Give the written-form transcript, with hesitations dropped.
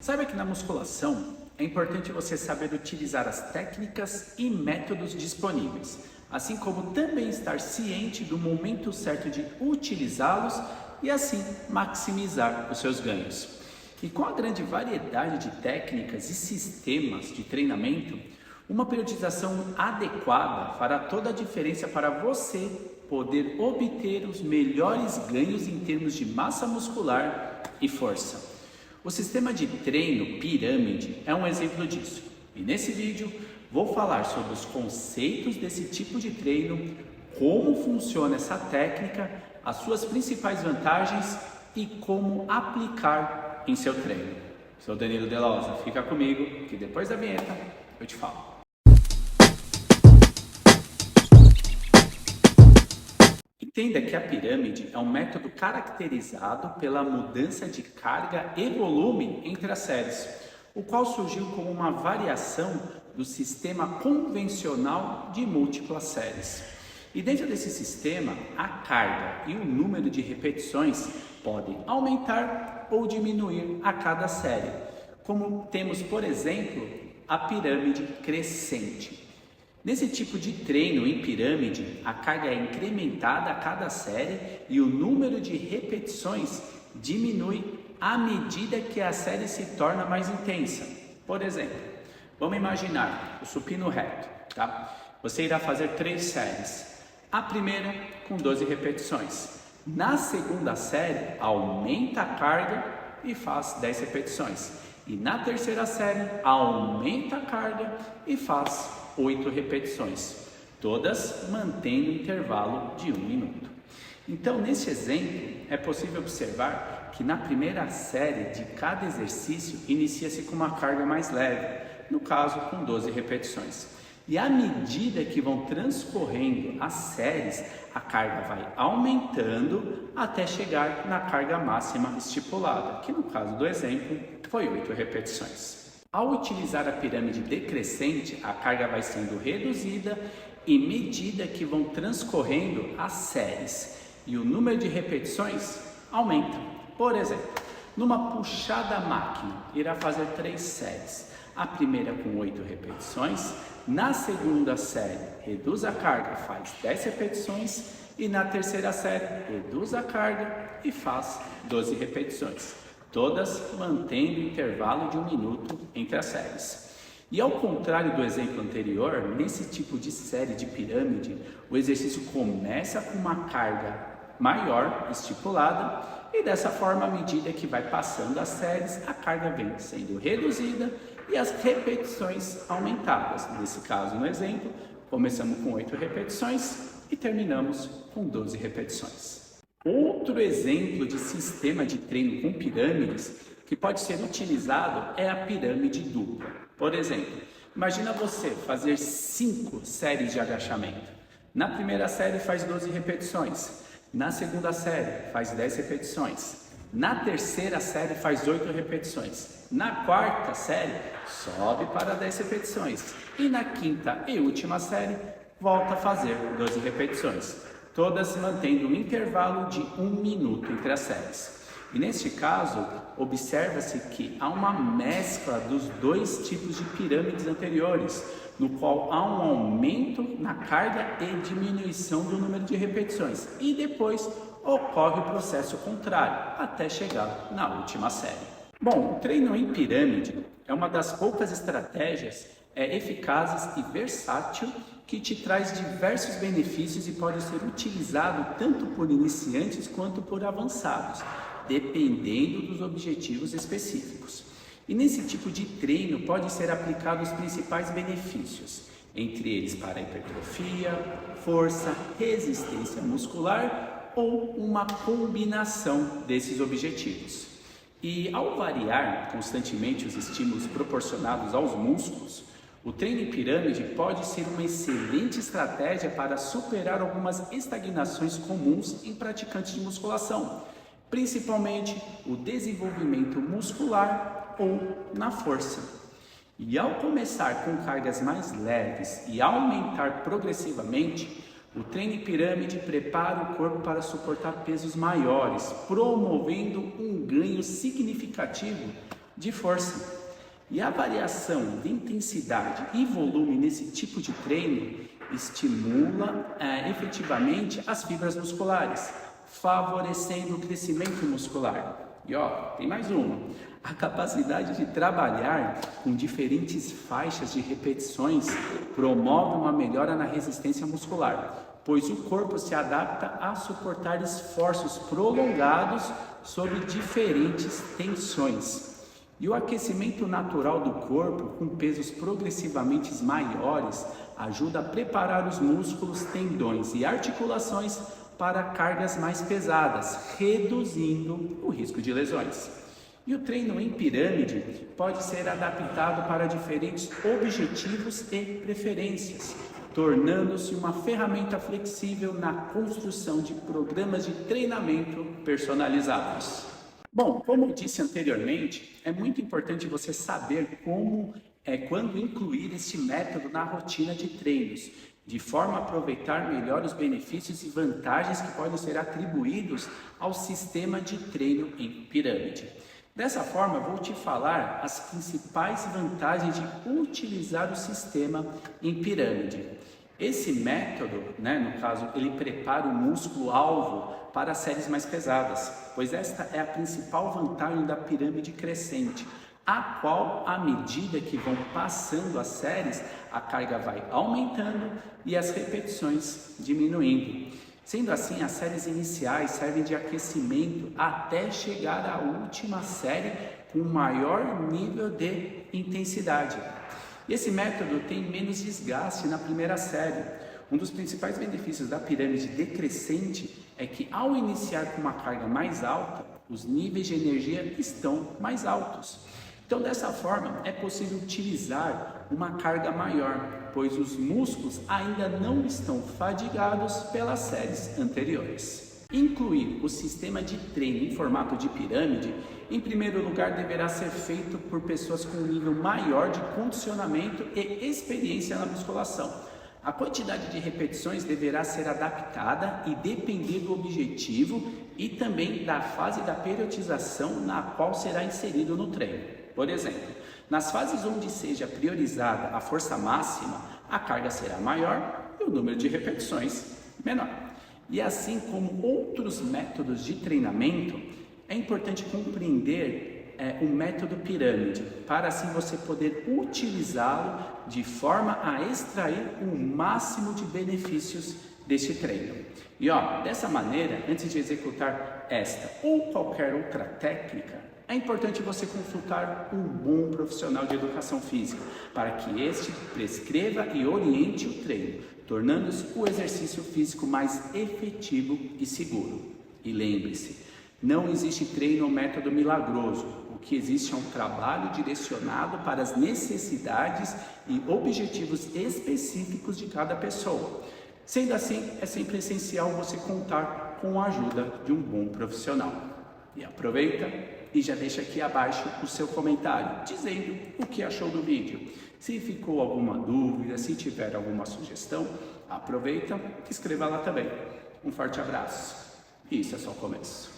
Saiba que na musculação é importante você saber utilizar as técnicas e métodos disponíveis, assim como também estar ciente do momento certo de utilizá-los e assim maximizar os seus ganhos. E com a grande variedade de técnicas e sistemas de treinamento, uma periodização adequada fará toda a diferença para você poder obter os melhores ganhos em termos de massa muscular e força. O sistema de treino pirâmide é um exemplo disso. E nesse vídeo vou falar sobre os conceitos desse tipo de treino, como funciona essa técnica, as suas principais vantagens e como aplicar em seu treino. Sou Danilo Della Rosa, fica comigo que depois da vinheta eu te falo. Entenda que a pirâmide é um método caracterizado pela mudança de carga e volume entre as séries, o qual surgiu como uma variação do sistema convencional de múltiplas séries. E dentro desse sistema, a carga e o número de repetições podem aumentar ou diminuir a cada série, como temos, por exemplo, a pirâmide crescente. Nesse tipo de treino em pirâmide, a carga é incrementada a cada série e o número de repetições diminui à medida que a série se torna mais intensa. Por exemplo, vamos imaginar o supino reto, tá? Você irá fazer 3 séries. A primeira com 12 repetições. Na segunda série, aumenta a carga e faz 10 repetições. E na terceira série, aumenta a carga e faz 8 repetições, todas mantendo o intervalo de 1 minuto. Então, nesse exemplo, é possível observar que na primeira série de cada exercício inicia-se com uma carga mais leve, no caso com 12 repetições. E à medida que vão transcorrendo as séries, a carga vai aumentando até chegar na carga máxima estipulada, que no caso do exemplo foi 8 repetições. Ao utilizar a pirâmide decrescente, a carga vai sendo reduzida à medida que vão transcorrendo as séries e o número de repetições aumenta. Por exemplo, numa puxada máquina, irá fazer 3 séries. A primeira com 8 repetições, na segunda série reduz a carga, faz 10 repetições e na terceira série reduz a carga e faz 12 repetições. Todas mantendo o intervalo de 1 minuto entre as séries. E ao contrário do exemplo anterior, nesse tipo de série de pirâmide, o exercício começa com uma carga maior estipulada e dessa forma, à medida que vai passando as séries, a carga vem sendo reduzida e as repetições aumentadas. Nesse caso, no exemplo, começamos com 8 repetições e terminamos com 12 repetições. Outro exemplo de sistema de treino com pirâmides que pode ser utilizado é a pirâmide dupla. Por exemplo, imagina você fazer 5 séries de agachamento. Na primeira série faz 12 repetições, na segunda série faz 10 repetições, na terceira série faz 8 repetições, na quarta série sobe para 10 repetições e na quinta e última série volta a fazer 12 repetições. Todas mantendo um intervalo de 1 minuto entre as séries. E neste caso, observa-se que há uma mescla dos 2 tipos de pirâmides anteriores, no qual há um aumento na carga e diminuição do número de repetições. E depois ocorre o processo contrário, até chegar na última série. Bom, o treino em pirâmide é uma das poucas estratégias eficazes e versátil que te traz diversos benefícios e pode ser utilizado tanto por iniciantes quanto por avançados, dependendo dos objetivos específicos. E nesse tipo de treino pode ser aplicado os principais benefícios, entre eles para hipertrofia, força, resistência muscular ou uma combinação desses objetivos. E ao variar constantemente os estímulos proporcionados aos músculos, o treino em pirâmide pode ser uma excelente estratégia para superar algumas estagnações comuns em praticantes de musculação, principalmente o desenvolvimento muscular ou na força. E ao começar com cargas mais leves e aumentar progressivamente, o treino em pirâmide prepara o corpo para suportar pesos maiores, promovendo um ganho significativo de força. E a variação de intensidade e volume nesse tipo de treino estimula efetivamente as fibras musculares, favorecendo o crescimento muscular. E tem mais uma. A capacidade de trabalhar com diferentes faixas de repetições promove uma melhora na resistência muscular, pois o corpo se adapta a suportar esforços prolongados sob diferentes tensões. E o aquecimento natural do corpo, com pesos progressivamente maiores, ajuda a preparar os músculos, tendões e articulações para cargas mais pesadas, reduzindo o risco de lesões. E o treino em pirâmide pode ser adaptado para diferentes objetivos e preferências, tornando-se uma ferramenta flexível na construção de programas de treinamento personalizados. Bom, como eu disse anteriormente, é muito importante você saber quando incluir este método na rotina de treinos, de forma a aproveitar melhor os benefícios e vantagens que podem ser atribuídos ao sistema de treino em pirâmide. Dessa forma, vou te falar as principais vantagens de utilizar o sistema em pirâmide. Esse método, no caso, ele prepara o músculo-alvo para séries mais pesadas, pois esta é a principal vantagem da pirâmide crescente, a qual, à medida que vão passando as séries, a carga vai aumentando e as repetições diminuindo. Sendo assim, as séries iniciais servem de aquecimento até chegar à última série com maior nível de intensidade. Esse método tem menos desgaste na primeira série. Um dos principais benefícios da pirâmide decrescente é que, ao iniciar com uma carga mais alta, os níveis de energia estão mais altos. Então, dessa forma, é possível utilizar uma carga maior, pois os músculos ainda não estão fadigados pelas séries anteriores. Incluir o sistema de treino em formato de pirâmide, em primeiro lugar, deverá ser feito por pessoas com um nível maior de condicionamento e experiência na musculação. A quantidade de repetições deverá ser adaptada e depender do objetivo e também da fase da periodização na qual será inserido no treino. Por exemplo, nas fases onde seja priorizada a força máxima, a carga será maior e o número de repetições menor. E assim como outros métodos de treinamento, é importante compreender o método pirâmide, para assim você poder utilizá-lo de forma a extrair o máximo de benefícios deste treino. E dessa maneira, antes de executar esta ou qualquer outra técnica, é importante você consultar um bom profissional de educação física, para que este prescreva e oriente o treino, tornando-se o exercício físico mais efetivo e seguro. E lembre-se, não existe treino ou método milagroso. O que existe é um trabalho direcionado para as necessidades e objetivos específicos de cada pessoa. Sendo assim, é sempre essencial você contar com a ajuda de um bom profissional. E aproveita e já deixa aqui abaixo o seu comentário, dizendo o que achou do vídeo. Se ficou alguma dúvida, se tiver alguma sugestão, aproveita e escreva lá também. Um forte abraço. Isso é só o começo.